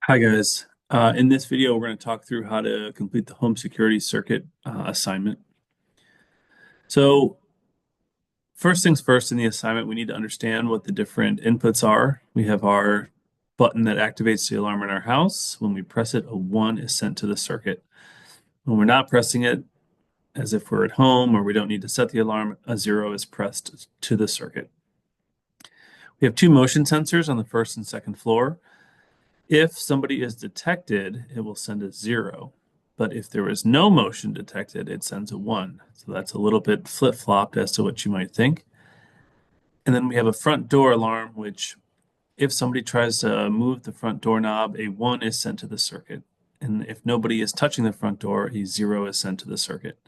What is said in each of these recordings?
Hi guys. In this video, we're going to talk through how to complete the home security circuit assignment. So first things first in the assignment, we need to understand what the different inputs are. We have our button that activates the alarm in our house. When we press it, a 1 is sent to the circuit. When we're not pressing it, as if we're at home or we don't need to set the alarm, a 0 is pressed to the circuit. We have two motion sensors on the first and second floor. If somebody is detected, it will send a 0. But if there is no motion detected, it sends a 1. So that's a little bit flip-flopped as to what you might think. And then we have a front door alarm, which if somebody tries to move the front doorknob, a 1 is sent to the circuit. And if nobody is touching the front door, a 0 is sent to the circuit.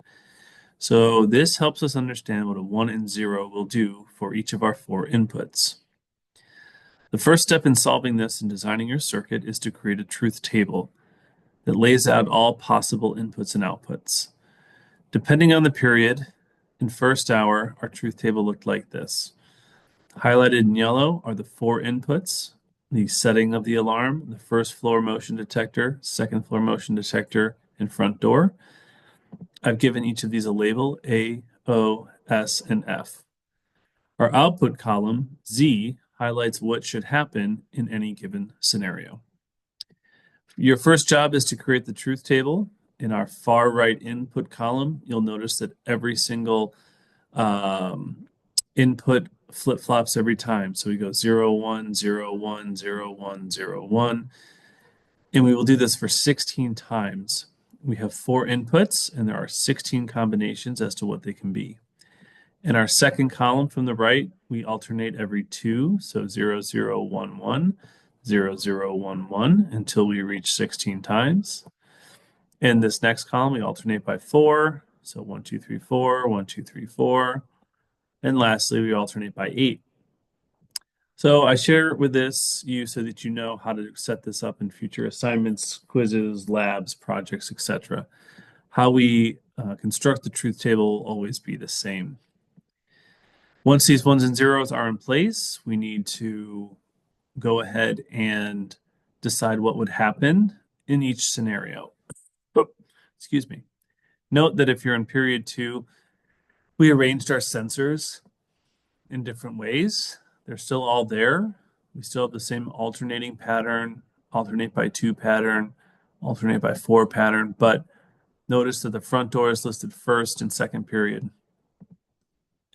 So this helps us understand what a 1 and 0 will do for each of our four inputs. The first step in solving this and designing your circuit is to create a truth table that lays out all possible inputs and outputs. Depending on the period, in first hour, our truth table looked like this. Highlighted in yellow are the four inputs: the setting of the alarm, the first floor motion detector, second floor motion detector, and front door. I've given each of these a label: A, O, S, and F. Our output column, Z, highlights what should happen in any given scenario. Your first job is to create the truth table. In our far right input column, you'll notice that every single input flip-flops every time. So we go 0, 1, 0, 1, 0, 1, 0, 1. And we will do this for 16 times. We have four inputs, and there are 16 combinations as to what they can be. In our second column from the right, we alternate every 2, so 0, 0, 1, 1, 0, 0, 1, 1, until we reach 16 times. In this next column, we alternate by 4, so 1, 2, 3, 4, 1, 2, 3, 4. And lastly, we alternate by 8. So I share with you so that you know how to set this up in future assignments, quizzes, labs, projects, etc. How we construct the truth table will always be the same. Once these ones and zeros are in place, we need to go ahead and decide what would happen in each scenario. Oh, excuse me. Note that if you're in period 2, we arranged our sensors in different ways. They're still all there. We still have the same alternating pattern, alternate by 2 pattern, alternate by 4 pattern, but notice that the front door is listed first in second period,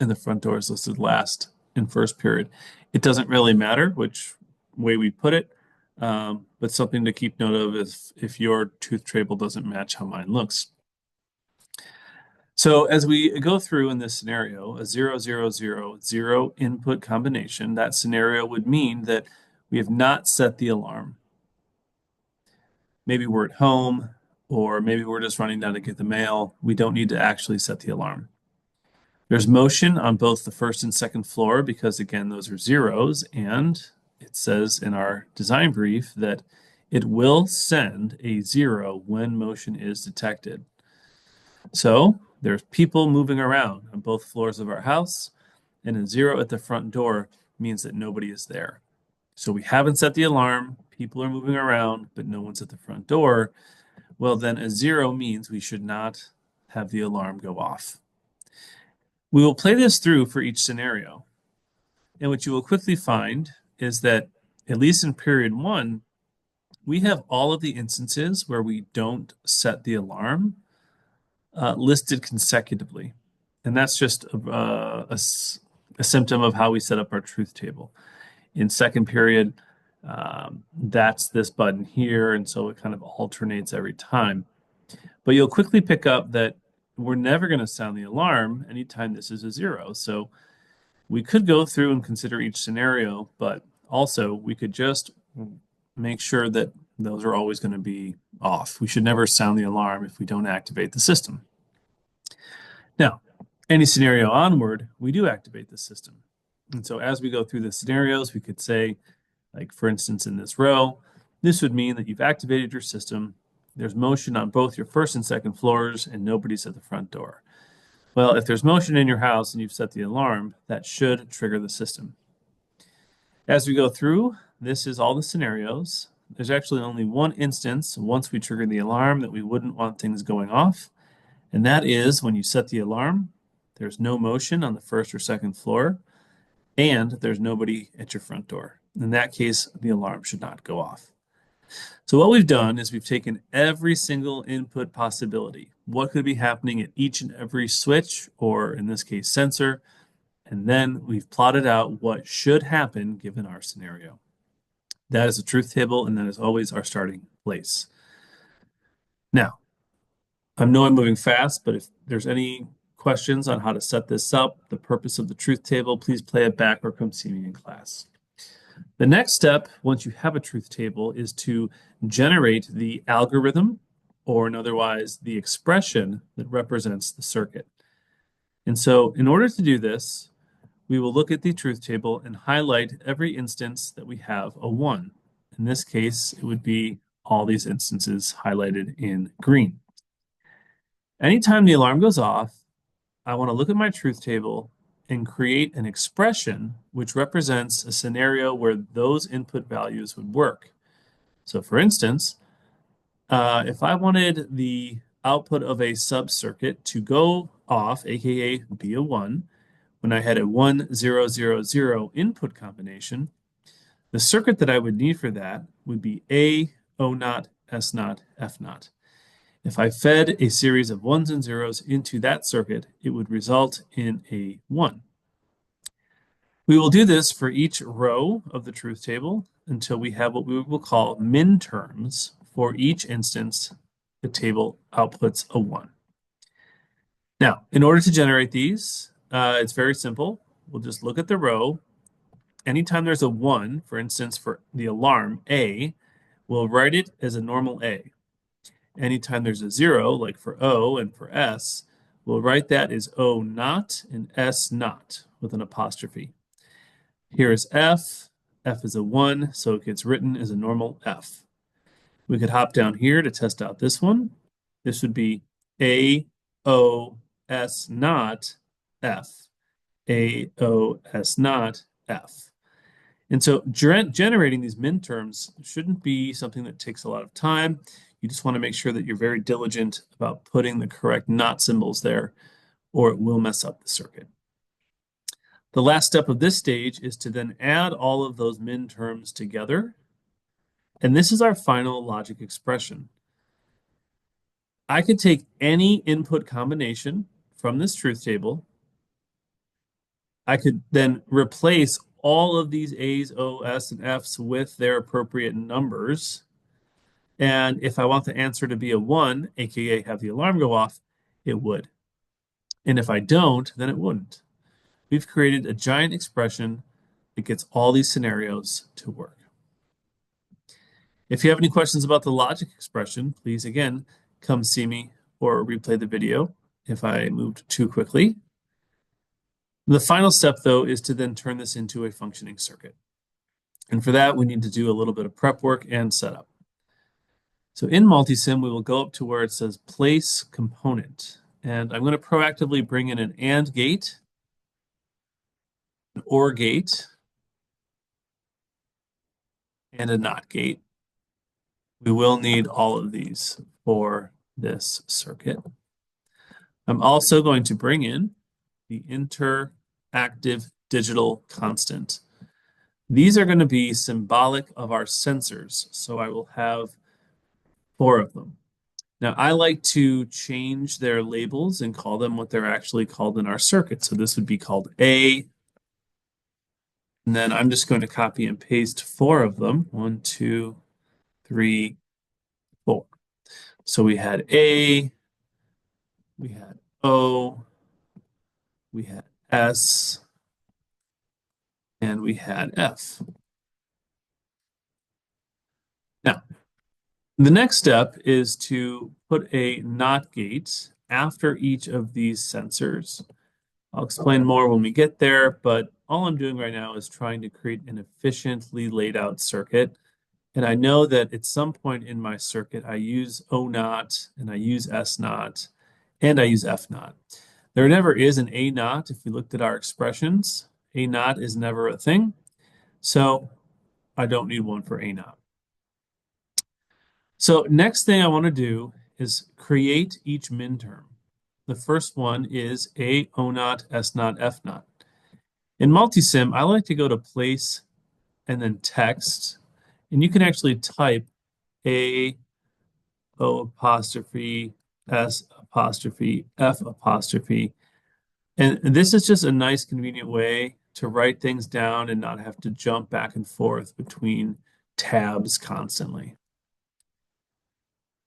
and the front door is listed last in first period. It doesn't really matter which way we put it, but something to keep note of is if your truth table doesn't match how mine looks. So as we go through in this scenario, a 0, 0, 0, 0 input combination, that scenario would mean that we have not set the alarm. Maybe we're at home, or maybe we're just running down to get the mail. We don't need to actually set the alarm. There's motion on both the first and second floor because, again, those are zeros, and it says in our design brief that it will send a 0 when motion is detected. So there's people moving around on both floors of our house, and a 0 at the front door means that nobody is there. So we haven't set the alarm, people are moving around, but no one's at the front door. Well, then a 0 means we should not have the alarm go off. We will play this through for each scenario. And what you will quickly find is that, at least in period 1, we have all of the instances where we don't set the alarm listed consecutively. And that's just a symptom of how we set up our truth table. In second period, that's this button here, and so it kind of alternates every time. But you'll quickly pick up that we're never going to sound the alarm anytime this is a 0. So we could go through and consider each scenario, but also we could just make sure that those are always going to be off. We should never sound the alarm if we don't activate the system. Now, any scenario onward, we do activate the system. And so as we go through the scenarios, we could say, like for instance, in this row, this would mean that you've activated your system. There's motion on both your first and second floors, and nobody's at the front door. Well, if there's motion in your house and you've set the alarm, that should trigger the system. As we go through, this is all the scenarios. there's actually only one instance once we trigger the alarm that we wouldn't want things going off, and that is when you set the alarm, there's no motion on the first or second floor, and there's nobody at your front door. In that case, the alarm should not go off. So what we've done is we've taken every single input possibility. What could be happening at each and every switch, or in this case, sensor, and then we've plotted out what should happen given our scenario. That is a truth table, and that is always our starting place. Now, I know I'm moving fast, but if there's any questions on how to set this up, the purpose of the truth table, please play it back or come see me in class. The next step, once you have a truth table, is to generate the algorithm, or in otherwise, the expression that represents the circuit. And so in order to do this, we will look at the truth table and highlight every instance that we have a 1. In this case, it would be all these instances highlighted in green. Anytime the alarm goes off, I want to look at my truth table and create an expression which represents a scenario where those input values would work. So for instance, if I wanted the output of a sub-circuit to go off, aka be a 1, when I had a 1, 0, 0, 0 input combination, the circuit that I would need for that would be A, O naught, S naught, F naught. If I fed a series of 1s and 0s into that circuit, it would result in a 1. We will do this for each row of the truth table until we have what we will call min terms for each instance the table outputs a 1. Now, in order to generate these, it's very simple. We'll just look at the row. Anytime there's a 1, for instance, for the alarm A, we'll write it as a normal A. Anytime there's a 0, like for O and for S, we'll write that as O naught and S naught with an apostrophe. Here is F. F is a 1, so it gets written as a normal F. We could hop down here to test out this one. This would be A, O, S naught, F. A, O, S naught, F. And so generating these min terms shouldn't be something that takes a lot of time. You just want to make sure that you're very diligent about putting the correct not symbols there, or it will mess up the circuit. The last step of this stage is to then add all of those min terms together. And this is our final logic expression. I could take any input combination from this truth table. I could then replace all of these A's, O, S, and F's with their appropriate numbers. And if I want the answer to be a 1, aka have the alarm go off, it would. And if I don't, then it wouldn't. We've created a giant expression that gets all these scenarios to work. If you have any questions about the logic expression, please, again, come see me or replay the video if I moved too quickly. The final step, though, is to then turn this into a functioning circuit. And for that, we need to do a little bit of prep work and setup. So in Multisim, we will go up to where it says place component. And I'm going to proactively bring in an AND gate, an OR gate, and a NOT gate. We will need all of these for this circuit. I'm also going to bring in the interactive digital constant. These are going to be symbolic of our sensors, so I will have 4 of them. Now, I like to change their labels and call them what they're actually called in our circuit. So this would be called A. And then I'm just going to copy and paste 4 of them. 1, 2, 3, 4. So we had A, we had O, we had S, and we had F. Now, the next step is to put a NOT gate after each of these sensors. I'll explain more when we get there, but all I'm doing right now is trying to create an efficiently laid out circuit. And I know that at some point in my circuit, I use O naught and I use S naught and I use F naught. There never is an A naught. If we looked at our expressions, A naught is never a thing. So I don't need one for A naught. So next thing I want to do is create each minterm. The first one is A O naught, S naught, F naught. In Multisim, I like to go to place and then text, and you can actually type A O apostrophe S apostrophe F apostrophe. And this is just a nice, convenient way to write things down and not have to jump back and forth between tabs constantly.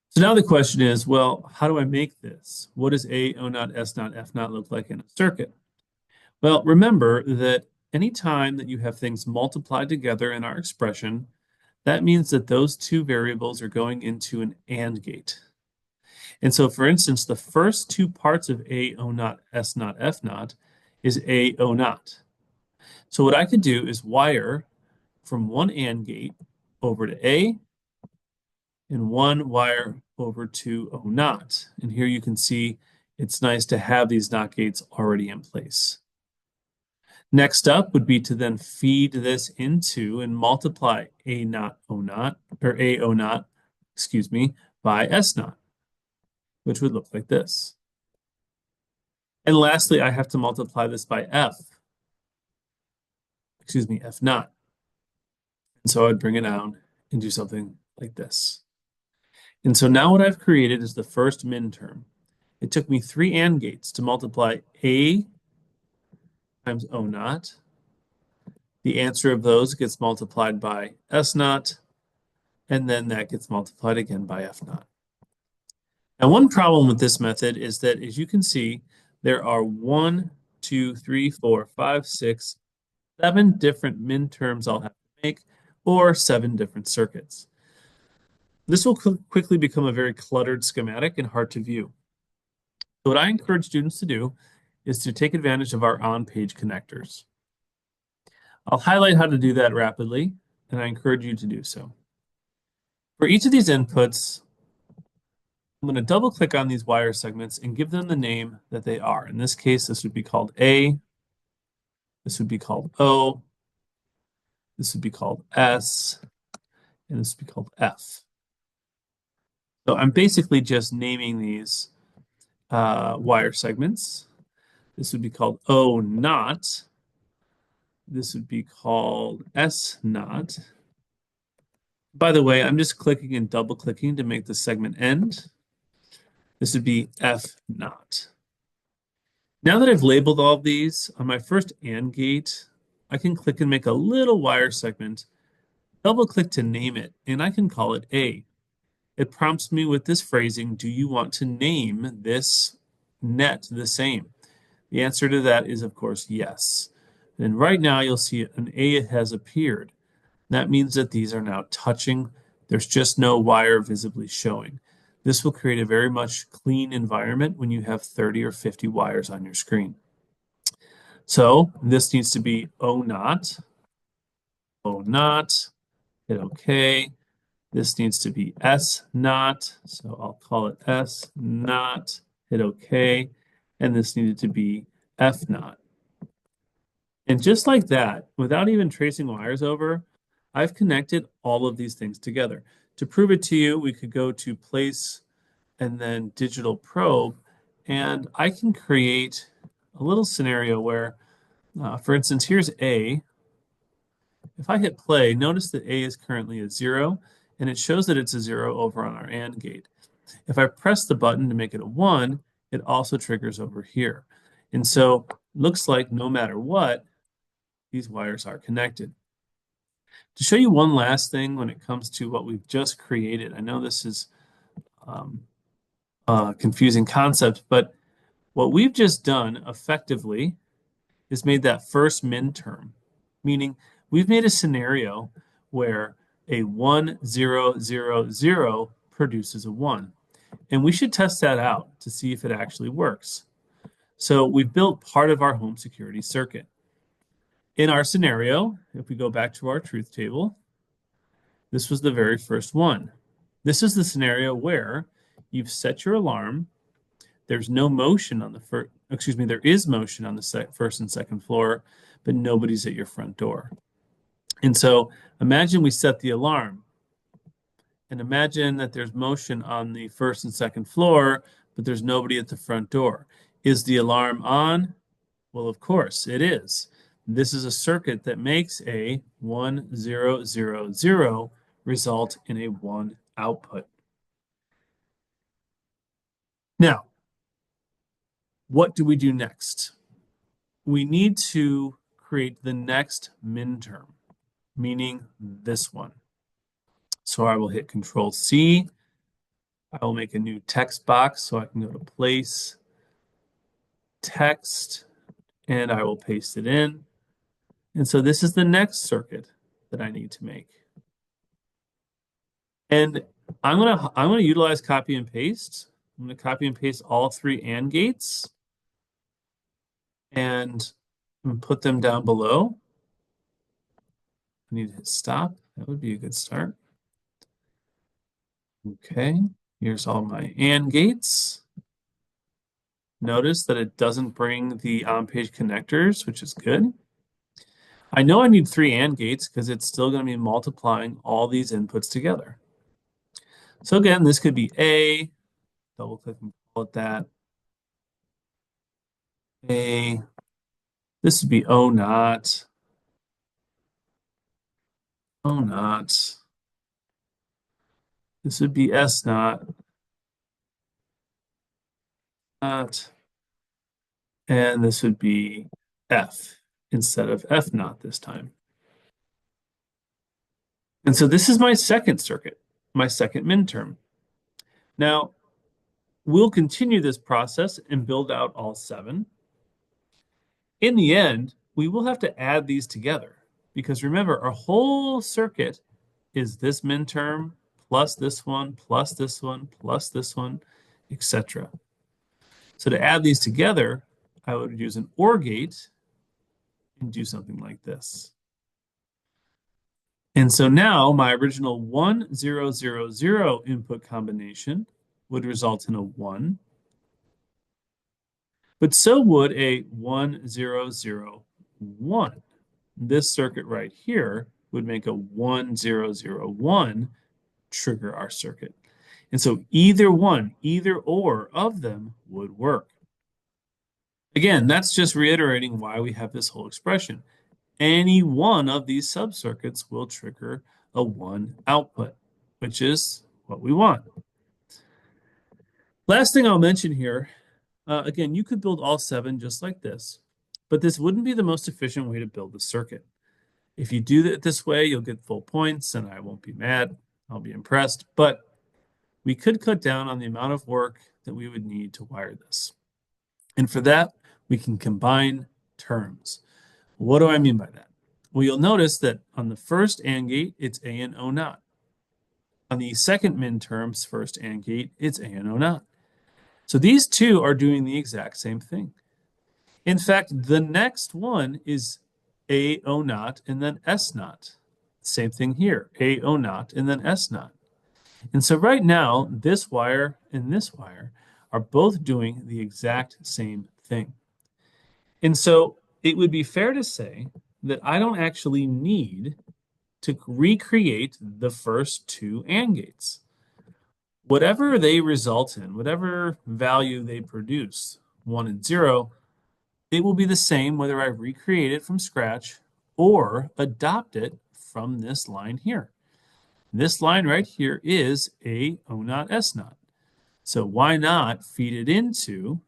So now the question is, well, how do I make this? What does A, O naught, S naught, F naught look like in a circuit? Well, remember that anytime that you have things multiplied together in our expression, that means that those two variables are going into an AND gate. And so, for instance, the first two parts of A O naught, S naught, F naught is A O naught. So what I could do is wire from one AND gate over to A and one wire over to O naught. And here you can see it's nice to have these NOT gates already in place. Next up would be to then feed this into and multiply A naught O naught, or A O naught, excuse me, by S naught, which would look like this. And lastly, I have to multiply this by F, excuse me, F naught. And so I'd bring it down and do something like this. And so now what I've created is the first minterm. It took me three AND gates to multiply A times O naught. The answer of those gets multiplied by S naught, and then that gets multiplied again by F naught. Now, one problem with this method is that, as you can see, there are 1, 2, 3, 4, 5, 6, 7 different minterms I'll have to make, or 7 different circuits. This will quickly become a very cluttered schematic and hard to view. So what I encourage students to do is to take advantage of our on-page connectors. I'll highlight how to do that rapidly, and I encourage you to do so. For each of these inputs, I'm going to double click on these wire segments and give them the name that they are. In this case, this would be called A, this would be called O, this would be called S, and this would be called F. So I'm basically just naming these wire segments. This would be called O naught. This would be called S naught. By the way, I'm just clicking and double clicking to make the segment end. This would be F naught. Now that I've labeled all of these, on my first AND gate, I can click and make a little wire segment, double click to name it, and I can call it A. It prompts me with this phrasing, do you want to name this net the same? The answer to that is, of course, yes. And right now you'll see an A has appeared. That means that these are now touching. There's just no wire visibly showing. This will create a very much clean environment when you have 30 or 50 wires on your screen. So this needs to be O naught, hit OK. This needs to be S naught, so I'll call it S naught, hit OK. And this needed to be F naught. And just like that, without even tracing wires over, I've connected all of these things together. To prove it to you, we could go to place and then digital probe, and I can create a little scenario where, for instance, here's A. If I hit play, notice that A is currently a 0, and it shows that it's a 0 over on our AND gate. If I press the button to make it a 1, it also triggers over here. And so it looks like no matter what, these wires are connected. To show you one last thing when it comes to what we've just created, I know this is a confusing concept, but what we've just done effectively is made that first minterm, meaning we've made a scenario where a 1, 0, 0, 0 produces a 1. And we should test that out to see if it actually works. So we've built part of our home security circuit. In our scenario, if we go back to our truth table, this was the very first one. This is the scenario where you've set your alarm. There's no motion on the first, excuse me, there is motion on the first and second floor, but nobody's at your front door. And so imagine we set the alarm And imagine that there's motion on the first and second floor, but there's nobody at the front door. Is the alarm on? Well, of course it is. This is a circuit that makes a 1, 0, 0, 0 result in a 1 output. Now, what do we do next? We need to create the next minterm, meaning this one. So I will hit Control C. I will make a new text box so I can go to Place, Text, and I will paste it in. And so this is the next circuit that I need to make. And I'm gonna utilize copy and paste. I'm gonna copy and paste all 3 AND gates and put them down below. I need to hit stop. That would be a good start. Okay, here's all my AND gates. Notice that it doesn't bring the on-page connectors, which is good. I know I need 3 AND gates because it's still going to be multiplying all these inputs together. So again, this could be A, double click and call it that. A, this would be O naught. O naught. This would be S naught. Naught. And this would be F instead of F naught this time. And so this is my second circuit, my second minterm. Now, we'll continue this process and build out all 7. In the end, we will have to add these together because remember, our whole circuit is this minterm plus this one, plus this one, plus this one, etc. So to add these together, I would use an OR gate and do something like this. And so now my original 1, 0, 0, 0 input combination would result in a 1. But so would a 1, 0, 0, 1. This circuit right here would make a 1, 0, 0, 1 trigger our circuit. And so either one, either or of them would work. Again, that's just reiterating why we have this whole expression. Any one of these subcircuits will trigger a 1 output, which is what we want. Last thing I'll mention here, again, you could build all 7 just like this, but this wouldn't be the most efficient way to build the circuit. If you do it this way, you'll get full points and I won't be mad. I'll be impressed, but we could cut down on the amount of work that we would need to wire this. And for that, we can combine terms. What do I mean by that? Well, you'll notice that on the first AND gate, it's A and O naught. On the second minterm's first AND gate, it's A and O naught. So these two are doing the exact same thing. In fact, the next one is A O naught and then S naught. Same thing here, A O naught and then S naught. And so right now, this wire and this wire are both doing the exact same thing. And so it would be fair to say that I don't actually need to recreate the first 2 AND gates. Whatever they result in, whatever value they produce, 1 and 0, it will be the same whether I recreate it from scratch or adopt it from this line here. This line right here is A O naught S naught. So why not feed it into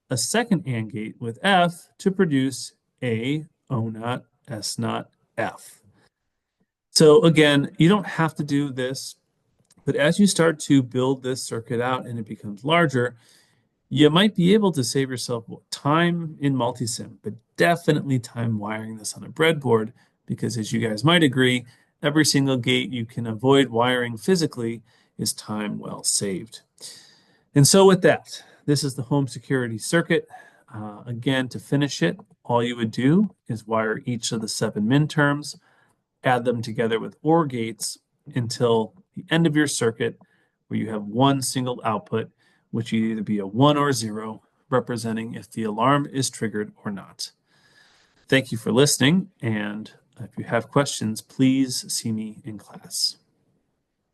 a second AND gate with F to produce A O naught S naught F. So again, you don't have to do this, but as you start to build this circuit out and it becomes larger, you might be able to save yourself time in multisim, but definitely time wiring this on a breadboard, because as you guys might agree, every single gate you can avoid wiring physically is time well saved. And so with that, this is the home security circuit. Again, to finish it, all you would do is wire each of the 7 minterms, add them together with OR gates until the end of your circuit, where you have one single output, which will either be a 1 or 0, representing if the alarm is triggered or not. Thank you for listening, and if you have questions, please see me in class.